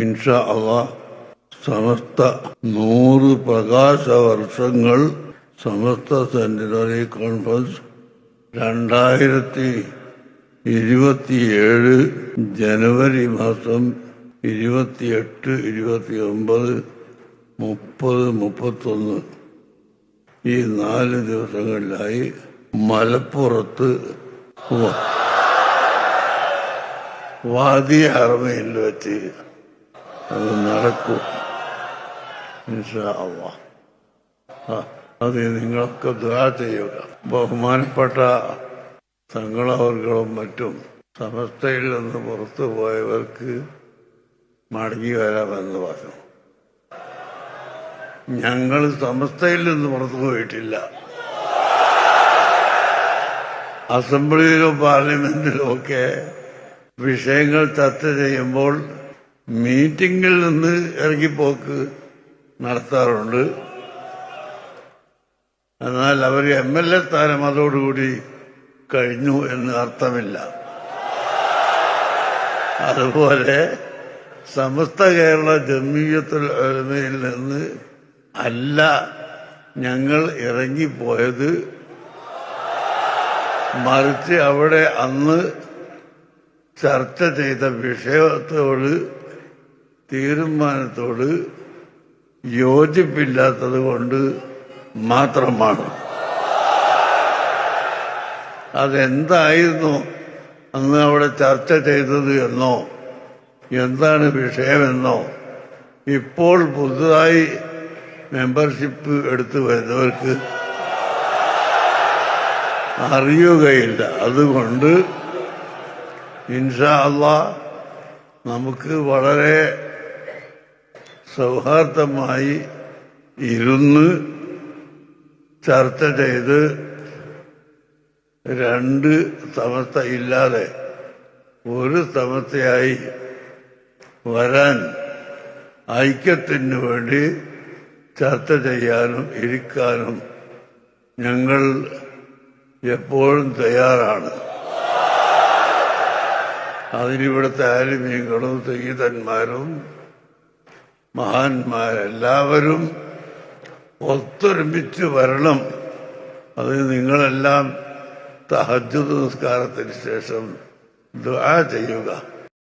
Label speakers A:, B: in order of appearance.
A: ഇൻഷാ അല്ലാഹ് സമസ്ത 100 പ്രകാശ വർഷങ്ങൾ സമസ്ത സെന്റിനറി കോൺഫറൻസ് 2027 ജനുവരി മാസം 28, 29, 30, 31 ഈ 4 ദിവസങ്ങളിലായി മലപ്പുറത്ത് വാദി ഹറമയിൽ വെച്ച് അത് നടക്കും ഇൻഷാ അല്ലാഹ്. അത് നിങ്ങളൊക്കെ ദുആ ചെയ്യുക. ബഹുമാനപ്പെട്ട തങ്ങളവർകളും മറ്റും സമസ്തയിൽ നിന്ന് പുറത്തു പോയവർക്ക് മടങ്ങി വരാമെന്ന് പറഞ്ഞു. ഞങ്ങൾ സമസ്തയിൽ നിന്ന് പുറത്തു പോയിട്ടില്ല. അസംബ്ലിയിലും പാർലമെന്റിലും ഒക്കെ വിഷയങ്ങൾ ചർച്ച ചെയ്യുമ്പോൾ മീറ്റിംഗിൽ നിന്ന് ഇറങ്ങിപ്പോക്ക് നടത്താറുണ്ട്. എന്നാൽ അവർ MLA സ്ഥാനം അതോടുകൂടി കഴിഞ്ഞു എന്ന് അർത്ഥമില്ല. അതുപോലെ സമസ്ത കേരള ജംഇയ്യത്തുൽ ഉലമയിൽ നിന്ന് അല്ല ഞങ്ങൾ ഇറങ്ങിപ്പോയത്, മറിച്ച് അവിടെ അന്ന് ചർച്ച ചെയ്ത വിഷയത്തോട് തീരുമാനത്തോട് യോജിപ്പില്ലാത്തത് കൊണ്ട് മാത്രമാണ്. അതെന്തായിരുന്നു അന്ന് അവിടെ ചർച്ച ചെയ്തത് എന്നോ എന്താണ് വിഷയമെന്നോ ഇപ്പോൾ പുതുതായി മെമ്പർഷിപ്പ് എടുത്തു വരുന്നവർക്ക് അറിയുകയില്ല. അതുകൊണ്ട് ഇൻഷാ അല്ലാഹ് നമുക്ക് വളരെ സൗഹാർദ്ദമായി ഇരുന്ന് ചർച്ച ചെയ്ത് 2 സമസ്ത ഇല്ലാതെ ഒരു സമസ്തയായി വരാൻ ഐക്യത്തിന് വേണ്ടി ചർച്ച ചെയ്യാനും ഇരിക്കാനും ഞങ്ങൾ എപ്പോഴും തയ്യാറാണ്. അതിനിവിടുത്തെ ആലിമീങ്ങളും സയ്യിദന്മാരും മഹാന്മാരെല്ലാവരും ഒത്തൊരുമിച്ച് വരണം. അത് നിങ്ങളെല്ലാം തഹജ്ജുദ് നിസ്കാരത്തിന് ശേഷം ദുആ ചെയ്യുക.